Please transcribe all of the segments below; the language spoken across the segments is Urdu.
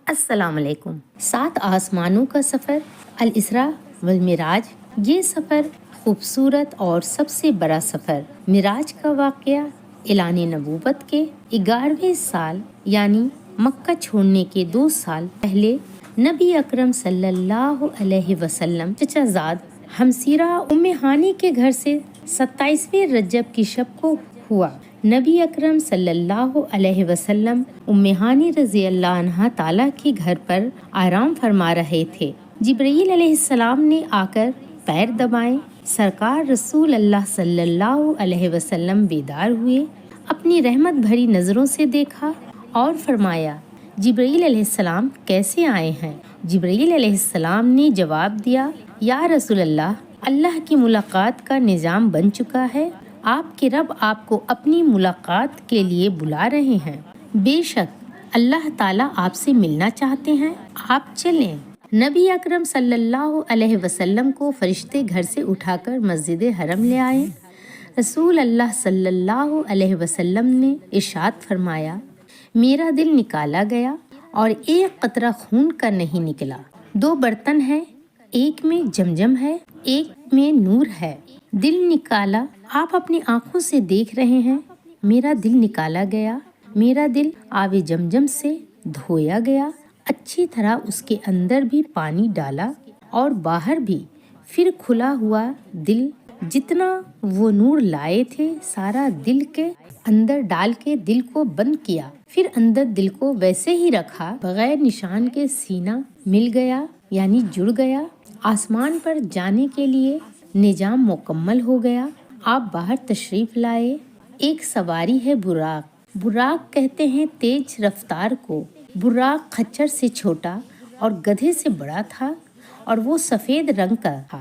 السلام علیکم۔ 7 آسمانوں کا سفر، الاسراء والمعراج۔ یہ سفر خوبصورت اور سب سے بڑا سفر معراج کا واقعہ اعلان نبوت کے 11ویں سال یعنی مکہ چھوڑنے کے 2 سال پہلے نبی اکرم صلی اللہ علیہ وسلم چچا زاد ہمسیرہ ام ہانی کے گھر سے 27ویں رجب کی شب کو ہوا۔ نبی اکرم صلی اللہ علیہ وسلم ام ہانی رضی اللہ عنہ تعالیٰ کے گھر پر آرام فرما رہے تھے۔ جبرائیل علیہ السلام نے آ کر پیر دبائے۔ سرکار رسول اللہ صلی اللہ علیہ وسلم بیدار ہوئے، اپنی رحمت بھری نظروں سے دیکھا اور فرمایا، جبرائیل علیہ السلام کیسے آئے ہیں؟ جبرائیل علیہ السلام نے جواب دیا، یا رسول اللہ، اللہ کی ملاقات کا نظام بن چکا ہے، آپ کے رب آپ کو اپنی ملاقات کے لیے بلا رہے ہیں۔ بے شک اللہ تعالیٰ آپ سے ملنا چاہتے ہیں، آپ چلیں۔ نبی اکرم صلی اللہ علیہ وسلم کو فرشتے گھر سے اٹھا کر مسجد حرم لے آئے۔ رسول اللہ صلی اللہ علیہ وسلم نے ارشاد فرمایا، میرا دل نکالا گیا اور ایک قطرہ خون کا نہیں نکلا۔ 2 برتن ہیں، ایک میں جمجم ہے، ایک میں نور ہے۔ دل نکالا، آپ اپنی آنکھوں سے دیکھ رہے ہیں۔ میرا دل نکالا گیا، میرا دل آب جمجم سے دھویا گیا، اچھی طرح اس کے اندر بھی پانی ڈالا اور باہر بھی، پھر کھلا ہوا دل جتنا وہ نور لائے تھے سارا دل کے اندر ڈال کے دل کو بند کیا، پھر اندر دل کو ویسے ہی رکھا، بغیر نشان کے سینہ مل گیا یعنی جڑ گیا۔ آسمان پر جانے کے لیے نظام مکمل ہو گیا۔ آپ باہر تشریف لائے۔ ایک سواری ہے براق۔ براق کہتے ہیں تیز رفتار کو۔ براق خچر سے چھوٹا اور گدھے سے بڑا تھا اور وہ سفید رنگ کا تھا۔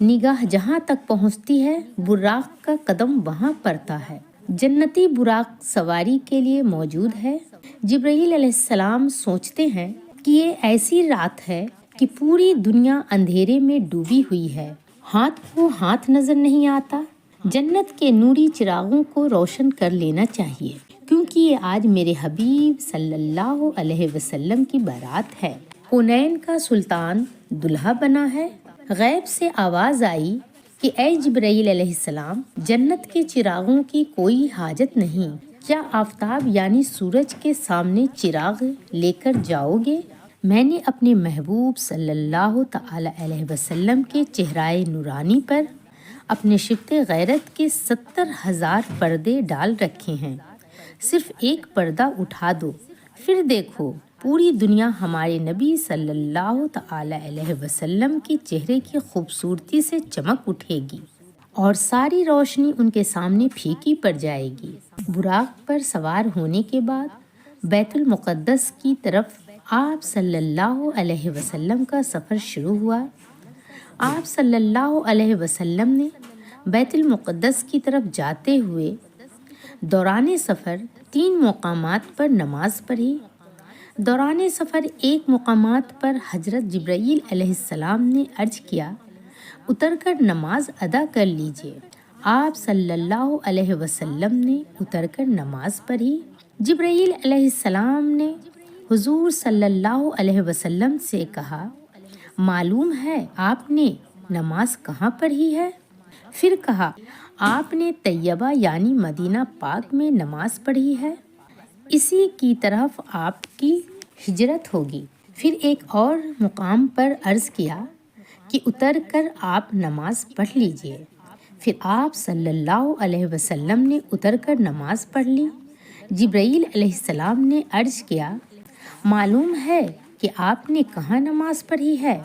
نگاہ جہاں تک پہنچتی ہے براق کا قدم وہاں پڑتا ہے۔ جنتی براق سواری کے لیے موجود ہے۔ جبرائیل علیہ السلام سوچتے ہیں کہ یہ ایسی رات ہے کہ پوری دنیا اندھیرے میں ڈوبی ہوئی ہے، ہاتھ کو ہاتھ نظر نہیں آتا۔ جنت کے نوری چراغوں کو روشن کر لینا چاہیے، کیونکہ یہ آج میرے حبیب صلی اللہ علیہ وسلم کی بارات ہے۔ حنین کا سلطان دلہا بنا ہے۔ غیب سے آواز آئی کہ اے جبرائیل علیہ السلام، جنت کے چراغوں کی کوئی حاجت نہیں، کیا آفتاب یعنی سورج کے سامنے چراغ لے کر جاؤ گے؟ میں نے اپنے محبوب صلی اللہ تعالی علیہ وسلم کے چہرۂ نورانی پر اپنے شفت غیرت کے 70,000 پردے ڈال رکھے ہیں، صرف ایک پردہ اٹھا دو، پھر دیکھو پوری دنیا ہمارے نبی صلی اللہ تعالی علیہ وسلم کے چہرے کی خوبصورتی سے چمک اٹھے گی اور ساری روشنی ان کے سامنے پھیکی پڑ جائے گی۔ براق پر سوار ہونے کے بعد بیت المقدس کی طرف آپ صلی اللہ علیہ وسلم کا سفر شروع ہوا۔ آپ صلی اللہ علیہ وسلم نے بیت المقدس کی طرف جاتے ہوئے دوران سفر 3 مقامات پر نماز پڑھی۔ دوران سفر ایک مقامات پر حضرت جبرائیل علیہ السلام نے عرض کیا، اتر کر نماز ادا کر لیجئے۔ آپ صلی اللہ علیہ وسلم نے اتر کر نماز پڑھی۔ جبرائیل علیہ السلام نے حضور صلی اللہ علیہ وسلم سے کہا، معلوم ہے آپ نے نماز کہاں پڑھی ہے؟ پھر کہا، آپ نے طیبہ یعنی مدینہ پاک میں نماز پڑھی ہے، اسی کی طرف آپ کی ہجرت ہوگی۔ پھر ایک اور مقام پر عرض کیا کہ اتر کر آپ نماز پڑھ لیجئے۔ پھر آپ صلی اللہ علیہ وسلم نے اتر کر نماز پڑھ لی۔ جبرائیل علیہ السلام نے عرض کیا، معلوم ہے کہ آپ نے کہاں نماز پڑھی ہے؟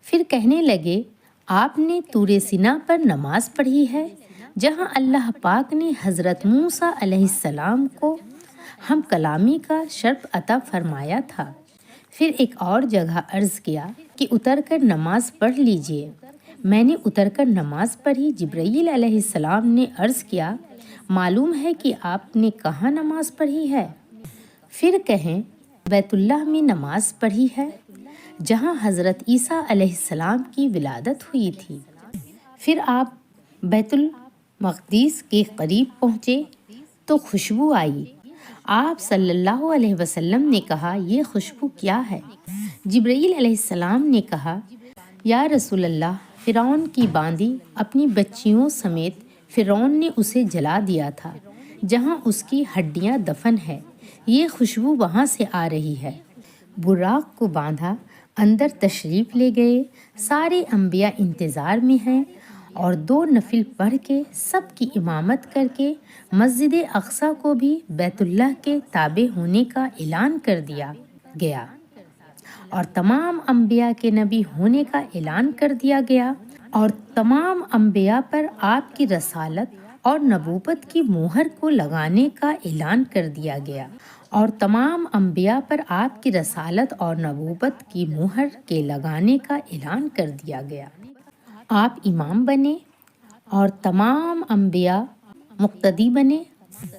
پھر کہنے لگے، آپ نے طور سینا پر نماز پڑھی ہے، جہاں اللہ پاک نے حضرت موسیٰ علیہ السلام کو ہم کلامی کا شرف عطا فرمایا تھا۔ پھر ایک اور جگہ عرض کیا کہ اتر کر نماز پڑھ لیجئے۔ میں نے اتر کر نماز پڑھی۔ جبرائیل علیہ السلام نے عرض کیا، معلوم ہے کہ آپ نے کہاں نماز پڑھی ہے؟ پھر کہیں، بیت اللہ میں نماز پڑھی ہے، جہاں حضرت عیسیٰ علیہ السلام کی ولادت ہوئی تھی۔ پھر آپ بیت المقدس کے قریب پہنچے تو خوشبو آئی۔ آپ صلی اللہ علیہ وسلم نے کہا یہ خوشبو کیا ہے؟ جبرائیل علیہ السلام نے کہا یا رسول اللہ فرعون کی باندی اپنی بچیوں سمیت فرعون نے اسے جلا دیا تھا جہاں اس کی ہڈیاں دفن ہے، یہ خوشبو وہاں سے آ رہی ہے۔ براق کو باندھا، اندر تشریف لے گئے، سارے انبیاء انتظار میں ہیں اور 2 نفل پڑھ کے سب کی امامت کر کے مسجد اقصی کو بھی بیت اللہ کے تابع ہونے کا اعلان کر دیا گیا اور تمام انبیاء کے نبی ہونے کا اعلان کر دیا گیا اور تمام انبیاء پر آپ کی رسالت اور نبوت کی مہر کو لگانے کا اعلان کر دیا گیا اور تمام انبیاء پر آپ کی رسالت اور نبوت کی مہر کے لگانے کا اعلان کر دیا گیا۔ آپ امام بنے اور تمام انبیاء مقتدی بنے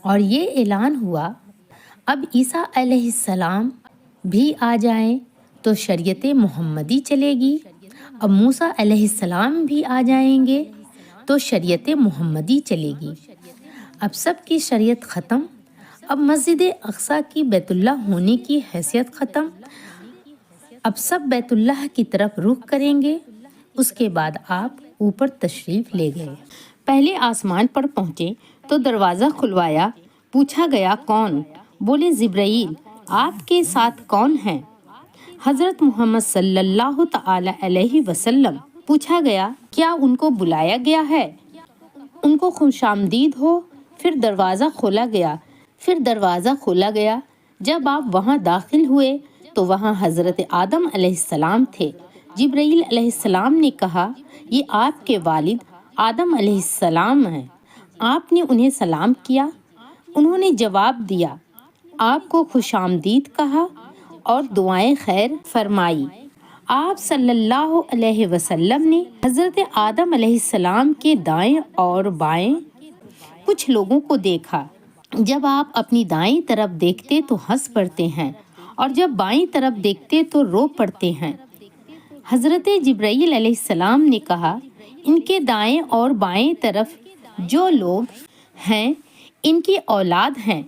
اور یہ اعلان ہوا اب عیسیٰ علیہ السلام بھی آ جائیں تو شریعت محمدی چلے گی، اب موسیٰ علیہ السلام بھی آ جائیں گے تو شریعت محمدی چلے گی۔ اب سب کی شریعت ختم، اب مسجد اقصی کی بیت اللہ ہونے کی حیثیت ختم، اب سب بیت اللہ کی طرف رخ کریں گے۔ اس کے بعد آپ اوپر تشریف لے گئے، پہلے آسمان پر پہنچے تو دروازہ کھلوایا، پوچھا گیا کون؟ بولے جبرائیل۔ آپ کے ساتھ کون ہیں؟ حضرت محمد صلی اللہ تعالی علیہ وسلم۔ پوچھا گیا کیا ان کو بلایا گیا ہے؟ ان کو خوش آمدید ہو۔ پھر دروازہ کھولا گیا، جب آپ وہاں داخل ہوئے تو وہاں حضرت آدم علیہ السلام تھے۔ جبرائیل علیہ السلام نے کہا یہ آپ کے والد آدم علیہ السلام ہیں۔ آپ نے انہیں سلام کیا، انہوں نے جواب دیا، آپ کو خوش آمدید کہا اور دعائیں خیر فرمائی۔ آپ صلی اللہ علیہ وسلم نے حضرت آدم علیہ السلام کے دائیں اور بائیں کچھ لوگوں کو دیکھا۔ جب آپ اپنی دائیں طرف دیکھتے تو ہنس پڑتے ہیں اور جب بائیں طرف دیکھتے تو رو پڑتے ہیں۔ حضرت جبرائیل علیہ السلام نے کہا ان کے دائیں اور بائیں طرف جو لوگ ہیں ان کی اولاد ہیں،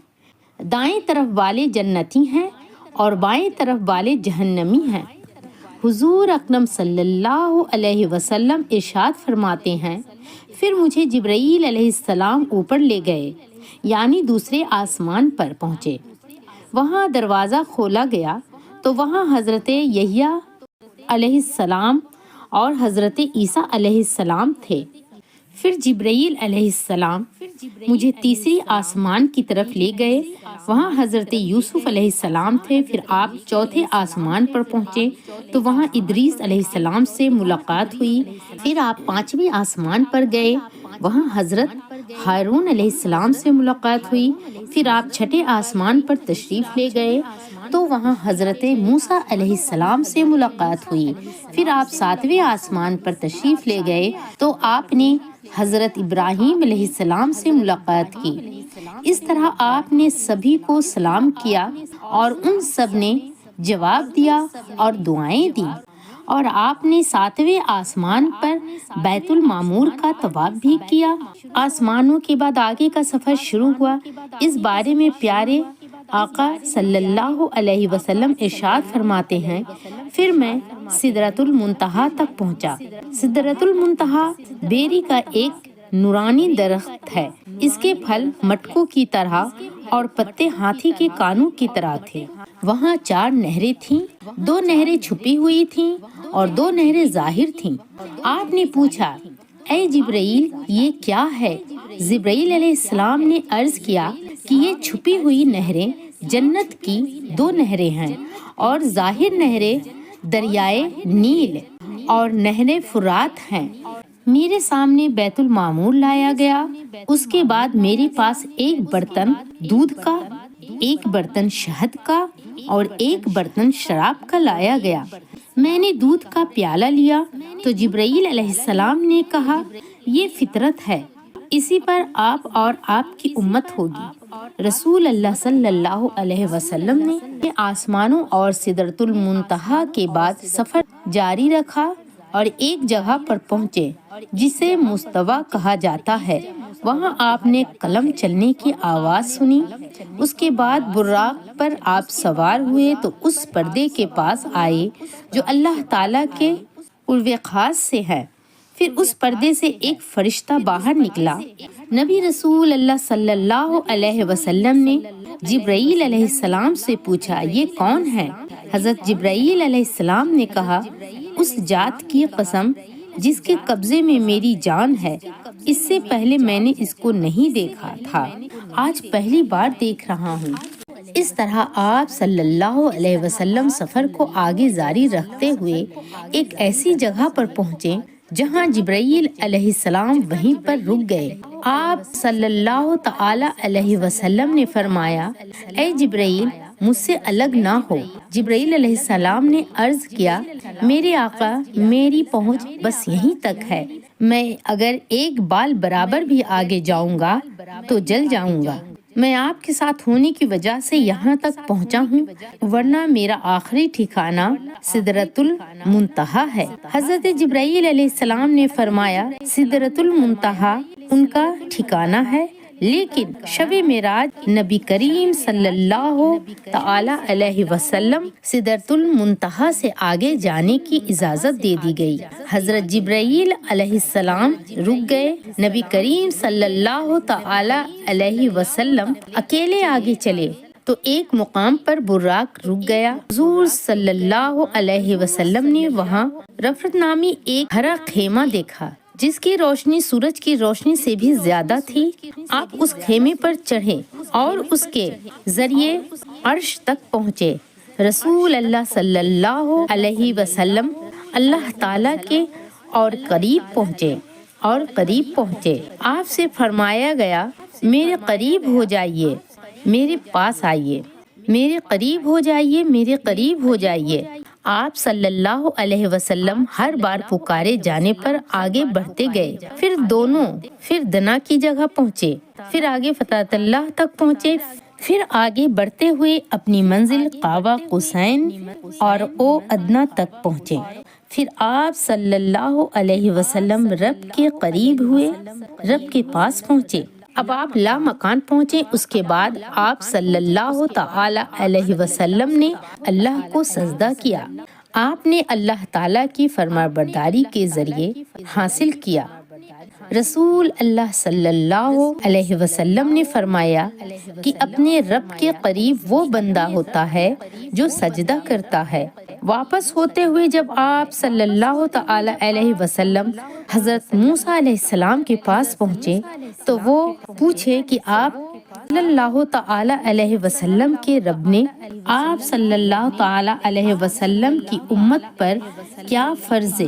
دائیں طرف والے جنتی ہیں اور بائیں طرف والے جہنمی ہیں۔ حضور اکرم صلی اللہ علیہ وسلم ارشاد فرماتے ہیں پھر مجھے جبرائیل علیہ السلام اوپر لے گئے، یعنی دوسرے آسمان پر پہنچے۔ وہاں دروازہ کھولا گیا تو وہاں حضرت یحییٰ علیہ السلام اور حضرت عیسیٰ علیہ السلام تھے۔ پھر جبرائیل علیہ السلام مجھے تیسری آسمان کی طرف لے گئے، وہاں حضرت یوسف علیہ السلام تھے۔ پھر آپ چوتھے آسمان پر پہنچے تو وہاں ادریس علیہ السلام سے ملاقات ہوئی۔ پھر آپ پانچویں آسمان پر گئے، وہاں حضرت ہارون علیہ السلام سے ملاقات ہوئی۔ پھر آپ چھٹے آسمان پر تشریف لے گئے تو وہاں حضرت موسیٰ علیہ السلام سے ملاقات ہوئی۔ پھر آپ ساتویں آسمان پر تشریف لے گئے تو آپ نے حضرت ابراہیم علیہ السلام سے ملاقات کی۔ اس طرح آپ نے سبھی کو سلام کیا اور ان سب نے جواب دیا اور دعائیں دی، اور آپ نے ساتویں آسمان پر بیت المعمور کا طواف بھی کیا۔ آسمانوں کے بعد آگے کا سفر شروع ہوا۔ اس بارے میں پیارے آقا صلی اللہ علیہ وسلم ارشاد فرماتے ہیں پھر میں سدرۃ المنتہا تک پہنچا۔ سدرۃ المنتہا بیری کا ایک نورانی درخت ہے، اس کے پھل مٹکوں کی طرح اور پتے ہاتھی کے کانوں کی طرح تھے۔ وہاں 4 نہریں تھیں، 2 نہریں چھپی ہوئی تھیں اور 2 نہریں ظاہر تھیں۔ آپ نے پوچھا اے جبرائیل یہ کیا ہے؟ جبرائیل علیہ السلام نے عرض کیا کہ یہ چھپی ہوئی نہریں جنت کی 2 نہریں ہیں اور ظاہر نہریں دریائے نیل اور نہر فرات ہیں۔ میرے سامنے بیت المعمور لایا گیا، اس کے بعد میرے پاس ایک برتن دودھ کا، ایک برتن شہد کا اور ایک برتن شراب کا لایا گیا۔ میں نے دودھ کا پیالہ لیا تو جبرائیل علیہ السلام نے کہا یہ فطرت ہے، اسی پر آپ اور آپ کی امت ہوگی۔ رسول اللہ صلی اللہ علیہ وسلم نے آسمانوں اور سدرۃ المنتہا کے بعد سفر جاری رکھا اور ایک جگہ پر پہنچے جسے مستوی کہا جاتا ہے۔ وہاں آپ نے قلم چلنے کی آواز سنی۔ اس کے بعد براق پر آپ سوار ہوئے تو اس پردے کے پاس آئے جو اللہ تعالیٰ کے قرب خاص سے ہے۔ پھر اس پردے سے ایک فرشتہ باہر نکلا۔ نبی رسول اللہ صلی اللہ علیہ وسلم نے جبرائیل علیہ السلام سے پوچھا، یہ کون ہے؟ حضرت جبرائیل علیہ السلام نے کہا، اس ذات کی قسم جس کے قبضے میں میری جان ہے، اس سے پہلے میں نے اس کو نہیں دیکھا تھا، آج پہلی بار دیکھ رہا ہوں۔ اس طرح آپ صلی اللہ علیہ وسلم سفر کو آگے جاری رکھتے ہوئے ایک ایسی جگہ پر پہنچے جہاں جبرائیل علیہ السلام وہیں پر رک گئے۔ آپ صلی اللہ تعالی علیہ وسلم نے فرمایا، اے جبرائیل، مجھ سے الگ نہ ہو۔ جبرائیل علیہ السلام نے عرض کیا، میرے آقا، میری پہنچ بس یہیں تک ہے، میں اگر ایک بال برابر بھی آگے جاؤں گا تو جل جاؤں گا۔ میں آپ کے ساتھ ہونے کی وجہ سے یہاں تک پہنچا ہوں، ورنہ میرا آخری ٹھکانہ سدرۃ المنتہا ہے۔ حضرت جبرائیل علیہ السلام نے فرمایا، سدرۃ المنتہا ان کا ٹھکانہ ہے، لیکن شب معراج نبی کریم صلی اللہ تعالی علیہ وسلم سدرۃ المنتہا سے آگے جانے کی اجازت دے دی گئی۔ حضرت جبرائیل علیہ السلام رک گئے، نبی کریم صلی اللہ تعالی علیہ وسلم اکیلے آگے چلے تو ایک مقام پر براق رک گیا۔ حضور صلی اللہ علیہ وسلم نے وہاں رفرت نامی ایک ہرا خیمہ دیکھا جس کی روشنی سورج کی روشنی سے بھی زیادہ تھی۔ آپ اس خیمے پر چڑھے اور اس کے ذریعے عرش تک پہنچے۔ رسول اللہ صلی اللہ علیہ وسلم اللہ تعالیٰ کے اور قریب پہنچے۔ آپ سے فرمایا گیا، میرے قریب ہو جائیے، میرے پاس آئیے، میرے قریب ہو جائیے، میرے قریب ہو جائیے۔ آپ صلی اللہ علیہ وسلم ہر بار پکارے جانے پر آگے بڑھتے گئے، پھر دنا کی جگہ پہنچے، پھر آگے فتح اللہ تک پہنچے، پھر آگے بڑھتے ہوئے اپنی منزل قاب قوسین اور او ادنا تک پہنچے۔ پھر آپ صلی اللہ علیہ وسلم رب کے قریب ہوئے، رب کے پاس پہنچے۔ اب آپ لا مکان پہنچے۔ اس کے بعد آپ صلی اللہ تعالی علیہ وسلم نے اللہ کو سجدہ کیا۔ آپ نے اللہ تعالیٰ کی فرمانبرداری کے ذریعے حاصل کیا۔ رسول اللہ صلی اللہ علیہ وسلم نے فرمایا کہ اپنے رب کے قریب وہ بندہ ہوتا ہے جو سجدہ کرتا ہے۔ واپس ہوتے ہوئے جب آپ صلی اللہ تعالی علیہ وسلم حضرت موسیٰ علیہ السلام کے پاس پہنچے تو وہ پوچھے کہ آپ صلی اللہ تعالی علیہ وسلم کے رب نے آپ صلی اللہ تعالی علیہ وسلم کی امت پر کیا فرض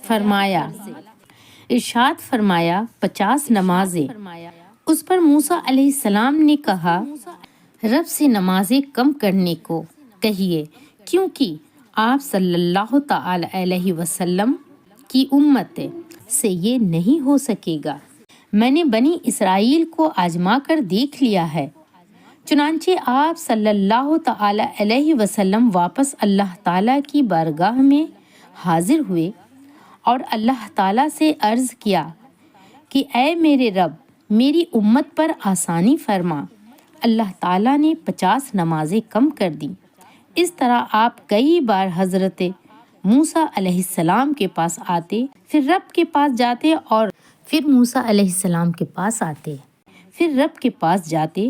فرمایا؟ ارشاد فرمایا 50 نمازیں۔ اس پر موسیٰ علیہ السلام نے کہا، رب سے نمازیں کم کرنے کو کہیے، کیونکہ آپ صلی اللہ تعالی علیہ وسلم کی امت سے یہ نہیں ہو سکے گا۔ میں نے بنی اسرائیل کو آزما کر دیکھ لیا ہے۔ چنانچہ آپ صلی اللہ تعالی علیہ وسلم واپس اللہ تعالیٰ کی بارگاہ میں حاضر ہوئے اور اللہ تعالیٰ سے عرض کیا کہ اے میرے رب، میری امت پر آسانی فرما۔ اللہ تعالیٰ نے 50 نمازیں کم کر دیں۔ اس طرح آپ کئی بار حضرت موسیٰ علیہ السلام کے پاس آتے، پھر رب کے پاس جاتے اور پھر موسیٰ علیہ السلام کے پاس آتے، پھر رب کے پاس جاتے۔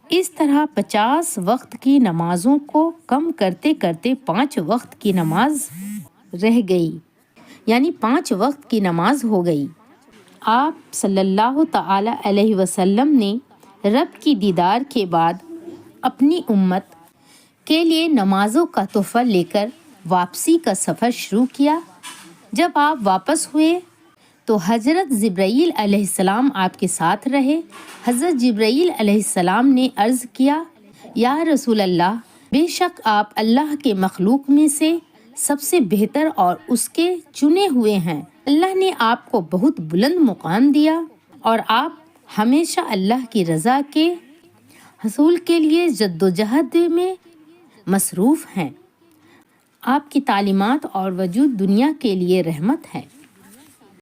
اس طرح 50 وقت کی نمازوں کو کم کرتے کرتے 5 وقت کی نماز رہ گئی، یعنی 5 وقت کی نماز ہو گئی۔ آپ صلی اللہ تعالی علیہ وسلم نے رب کی دیدار کے بعد اپنی امت کے لیے نمازوں کا تحفہ لے کر واپسی کا سفر شروع کیا۔ جب آپ واپس ہوئے تو حضرت جبرائیل علیہ السلام آپ کے ساتھ رہے۔ حضرت جبرائیل علیہ السلام نے عرض کیا، یا رسول اللہ، بے شک آپ اللہ کے مخلوق میں سے سب سے بہتر اور اس کے چنے ہوئے ہیں۔ اللہ نے آپ کو بہت بلند مقام دیا اور آپ ہمیشہ اللہ کی رضا کے حصول کے لیے جدوجہد میں مصروف ہیں۔ آپ کی تعلیمات اور وجود دنیا کے لیے رحمت ہے۔